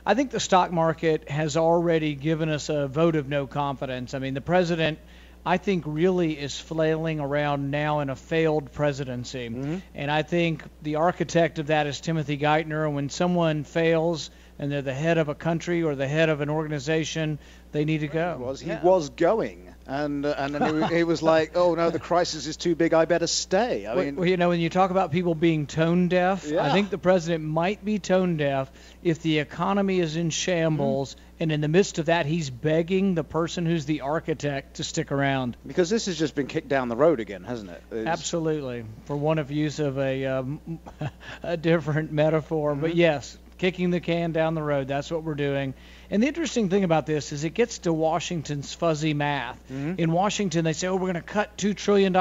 I think the stock market has already given us a vote of no confidence. I mean, the president, I think, really is flailing around now in a failed presidency. And I think the architect of that is Timothy Geithner. And when someone fails and they're the head of a country or the head of an organization, they need to go. He was going. And then he was like, oh, no, the crisis is too big, I better stay. I mean, well, you know, when you talk about people being tone deaf, I think the president might be tone deaf if the economy is in shambles, and in the midst of that, he's begging the person who's the architect to stick around. Because this has just been kicked down the road again, hasn't it? Absolutely, for one of use of a different metaphor. But yes, kicking the can down the road, that's what we're doing. And the interesting thing about this is it gets to Washington's fuzzy math. In Washington, they say, oh, we're going to cut $2 trillion.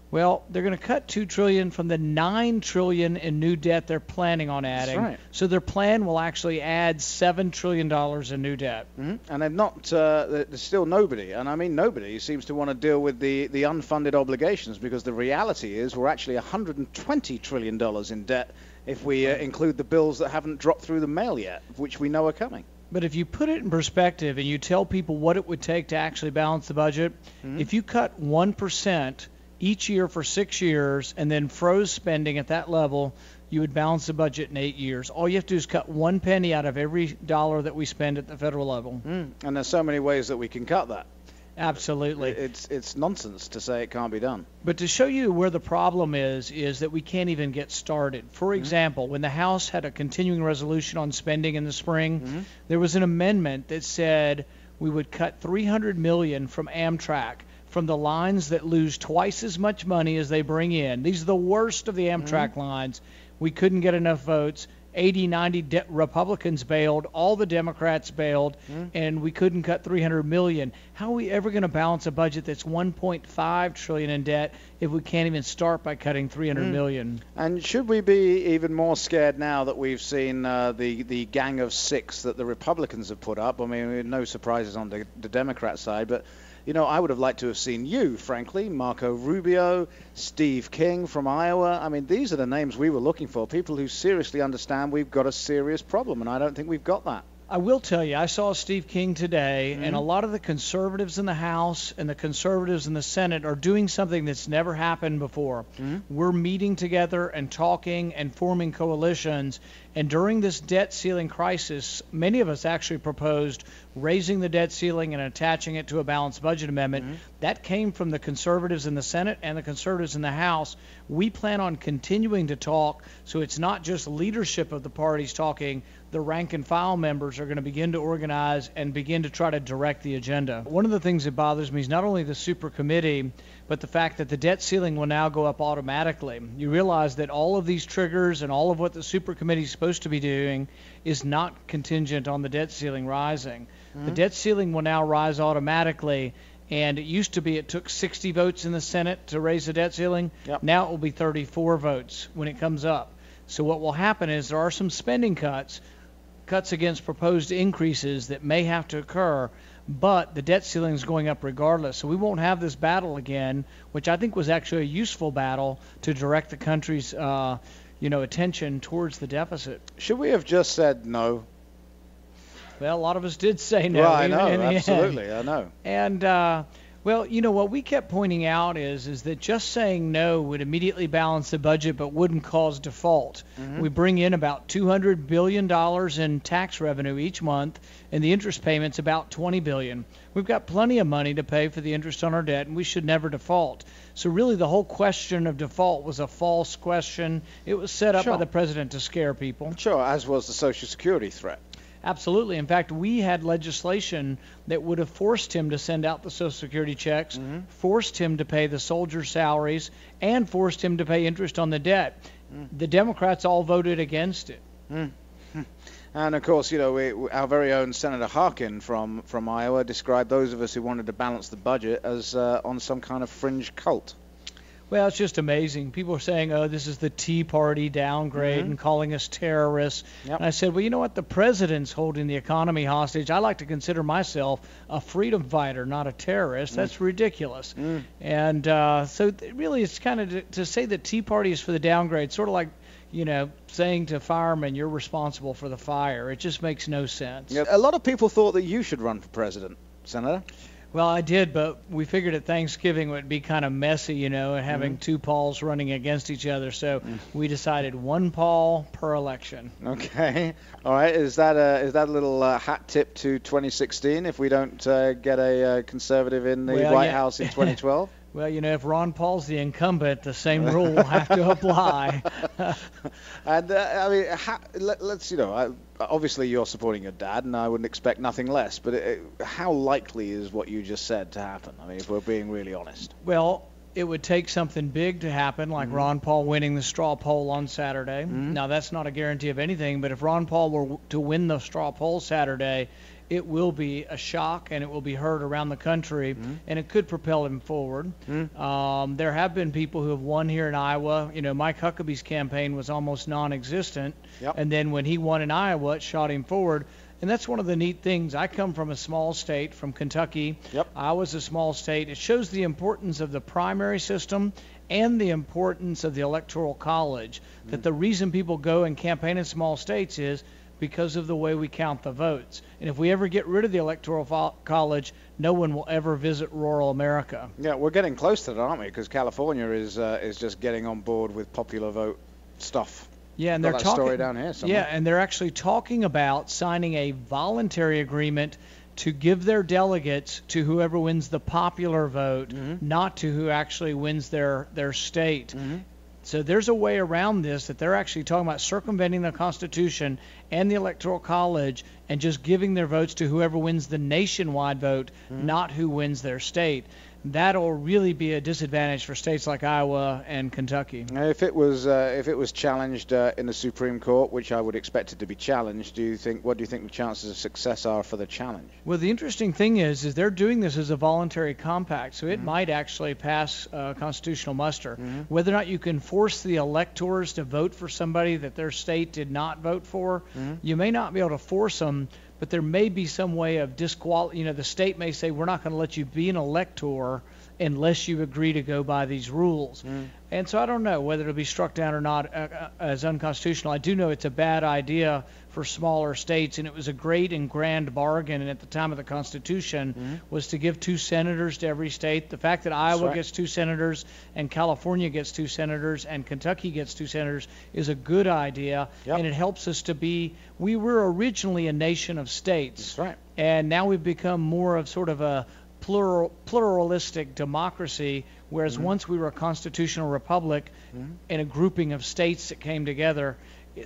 Well, they're going to cut $2 trillion from the $9 trillion in new debt they're planning on adding. That's right. So their plan will actually add $7 trillion in new debt. And they've not, there's still nobody, and I mean nobody, seems to want to deal with the unfunded obligations, because the reality is we're actually $120 trillion in debt if we include the bills that haven't dropped through the mail yet, which we know are coming. But if you put it in perspective and you tell people what it would take to actually balance the budget, if you cut 1% each year for 6 years and then froze spending at that level, you would balance the budget in 8 years. All you have to do is cut 1 penny out of every dollar that we spend at the federal level. And there's so many ways that we can cut that. Absolutely. It's nonsense to say it can't be done. But to show you where the problem is that we can't even get started. For example, when the House had a continuing resolution on spending in the spring, there was an amendment that said we would cut $300 million from Amtrak, from the lines that lose twice as much money as they bring in. These are the worst of the Amtrak lines. We couldn't get enough votes. 80, 90 Republicans bailed, all the Democrats bailed, and we couldn't cut $300 million. How are we ever going to balance a budget that's $1.5 trillion in debt if we can't even start by cutting $300 million? And should we be even more scared now that we've seen the gang of six that the Republicans have put up? I mean, no surprises on the Democrat side, but you know, I would have liked to have seen you, frankly, Marco Rubio, Steve King from Iowa. I mean, these are the names we were looking for, people who seriously understand we've got a serious problem, and I don't think we've got that. I will tell you, I saw Steve King today, and a lot of the conservatives in the House and the conservatives in the Senate are doing something that's never happened before. We're meeting together and talking and forming coalitions. And during this debt ceiling crisis, many of us actually proposed raising the debt ceiling and attaching it to a balanced budget amendment. That came from the conservatives in the Senate and the conservatives in the House. We plan on continuing to talk, so it's not just leadership of the parties talking. The rank and file members are going to begin to organize and begin to try to direct the agenda. One of the things that bothers me is not only the super committee, but the fact that the debt ceiling will now go up automatically. You realize that all of these triggers and all of what the super committee is supposed to be doing is not contingent on the debt ceiling rising. The debt ceiling will now rise automatically, and it used to be it took 60 votes in the Senate to raise the debt ceiling. Now it will be 34 votes when it comes up. So what will happen is there are some spending cuts against proposed increases that may have to occur, but the debt ceiling is going up regardless. So we won't have this battle again, which I think was actually a useful battle to direct the country's attention towards the deficit. Should we have just said no? Well, a lot of us did say no. Well, I know, absolutely, I know. And well, you know, what we kept pointing out is that just saying no would immediately balance the budget but wouldn't cause default. We bring in about $200 billion in tax revenue each month, and the interest payment's about $20 billion. We've got plenty of money to pay for the interest on our debt, and we should never default. So really the whole question of default was a false question. It was set up by the president to scare people. Sure, as was the Social Security threat. Absolutely. In fact, we had legislation that would have forced him to send out the Social Security checks, forced him to pay the soldiers' salaries, and forced him to pay interest on the debt. The Democrats all voted against it. And, of course, you know, our very own Senator Harkin from Iowa described those of us who wanted to balance the budget as on some kind of fringe cult. Well, it's just amazing. People are saying, oh, this is the Tea Party downgrade and calling us terrorists. And I said, well, you know what? The president's holding the economy hostage. I like to consider myself a freedom fighter, not a terrorist. That's ridiculous. And so really it's kind of to say that Tea Party is for the downgrade, sort of like, saying to firemen, you're responsible for the fire. It just makes no sense. Yeah, a lot of people thought that you should run for president, Senator. Well, I did, but we figured at Thanksgiving it would be kind of messy, having two Pauls running against each other. So we decided one Paul per election. Okay. All right. Is that a little hat tip to 2016 if we don't get a conservative in the White House in 2012? Well, if Ron Paul's the incumbent, the same rule will have to apply. And let's, obviously you're supporting your dad, and I wouldn't expect nothing less. But how likely is what you just said to happen? I mean, if we're being really honest. Well, it would take something big to happen, like Ron Paul winning the straw poll on Saturday. Now, that's not a guarantee of anything, but if Ron Paul were to win the straw poll Saturday, it will be a shock, and it will be heard around the country, and it could propel him forward. There have been people who have won here in Iowa. Mike Huckabee's campaign was almost non-existent, and then when he won in Iowa, it shot him forward. And that's one of the neat things. I come from a small state, from Kentucky. Iowa's a small state. It shows the importance of the primary system and the importance of the Electoral College, that the reason people go and campaign in small states is because of the way we count the votes. And if we ever get rid of the Electoral College, no one will ever visit rural America. Yeah, we're getting close to that, aren't we? Because California is just getting on board with popular vote stuff. Yeah, and they're talking. Story down here somewhere. Yeah, and they're actually talking about signing a voluntary agreement to give their delegates to whoever wins the popular vote, not to who actually wins their state. So there's a way around this, that they're actually talking about circumventing the Constitution and the Electoral College and just giving their votes to whoever wins the nationwide vote, not who wins their state. That'll really be a disadvantage for states like Iowa and Kentucky. If it was challenged in the Supreme Court, which I would expect it to be challenged, what do you think the chances of success are for the challenge? Well, the interesting thing is they're doing this as a voluntary compact, so it might actually pass constitutional muster. Whether or not you can force the electors to vote for somebody that their state did not vote for, you may not be able to force them, but there may be some way of the state may say, we're not going to let you be an elector unless you agree to go by these rules. And so I don't know whether it'll be struck down or not as unconstitutional. I do know it's a bad idea for smaller states, and it was a great and grand bargain, and at the time of the Constitution was to give 2 senators to every state. The fact that Iowa gets 2 senators and California gets 2 senators and Kentucky gets 2 senators is a good idea, and it helps us to be, we were originally a nation of states, and now we've become more of sort of a pluralistic democracy, whereas once we were a constitutional republic and a grouping of states that came together.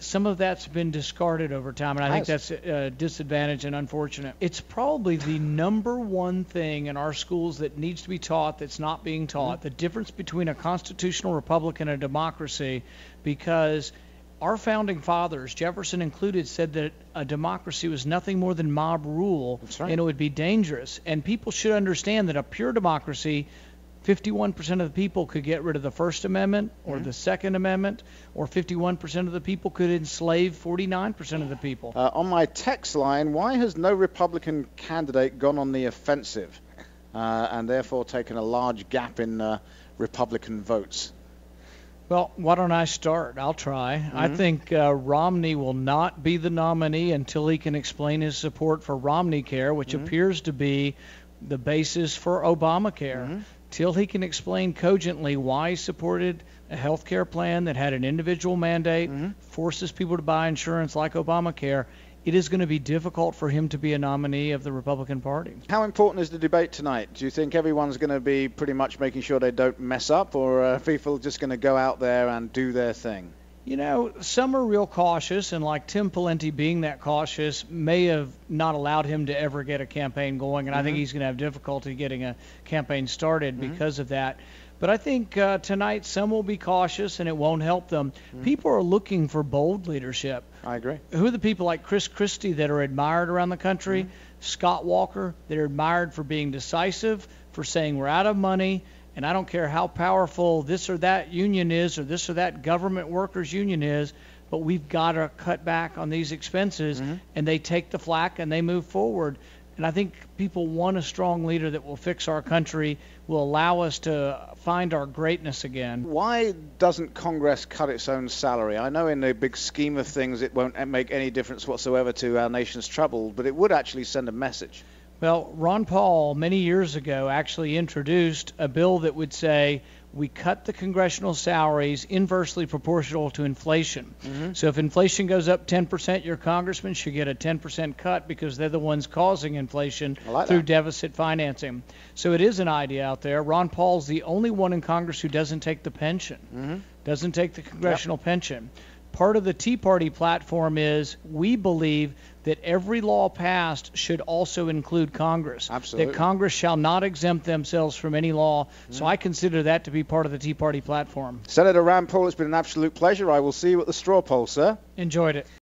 Some of that's been discarded over time, and I think that's a disadvantage and unfortunate. It's probably the number one thing in our schools that needs to be taught that's not being taught, the difference between a constitutional republic and a democracy, because our founding fathers, Jefferson included, said that a democracy was nothing more than mob rule, and it would be dangerous. And people should understand that a pure democracy, 51% of the people could get rid of the First Amendment or the Second Amendment, or 51% of the people could enslave 49% of the people. On my text line, why has no Republican candidate gone on the offensive and therefore taken a large gap in Republican votes? Well, why don't I start? I'll try. I think Romney will not be the nominee until he can explain his support for Romney Care, which appears to be the basis for Obamacare. Till he can explain cogently why he supported a health care plan that had an individual mandate, forces people to buy insurance like Obamacare, it is going to be difficult for him to be a nominee of the Republican Party. How important is the debate tonight? Do you think everyone's going to be pretty much making sure they don't mess up, or are people just going to go out there and do their thing? Some are real cautious, and like Tim Pawlenty being that cautious may have not allowed him to ever get a campaign going, and I think he's going to have difficulty getting a campaign started because of that. But I think tonight some will be cautious, and it won't help them. People are looking for bold leadership. I agree. Who are the people like Chris Christie that are admired around the country? Scott Walker, that are admired for being decisive, for saying we're out of money, and I don't care how powerful this or that union is or this or that government workers union is, but we've got to cut back on these expenses, and they take the flack and they move forward. And I think people want a strong leader that will fix our country, will allow us to find our greatness again. Why doesn't Congress cut its own salary? I know in the big scheme of things it won't make any difference whatsoever to our nation's trouble, but it would actually send a message. Well, Ron Paul, many years ago, actually introduced a bill that would say we cut the congressional salaries inversely proportional to inflation. So if inflation goes up 10%, your congressman should get a 10% cut because they're the ones causing inflation through deficit financing. So it is an idea out there. Ron Paul's the only one in Congress who doesn't take the pension, doesn't take the congressional pension. Part of the Tea Party platform is we believe that every law passed should also include Congress. Absolutely. That Congress shall not exempt themselves from any law. So I consider that to be part of the Tea Party platform. Senator Rand Paul, it's been an absolute pleasure. I will see you at the straw poll, sir. Enjoyed it.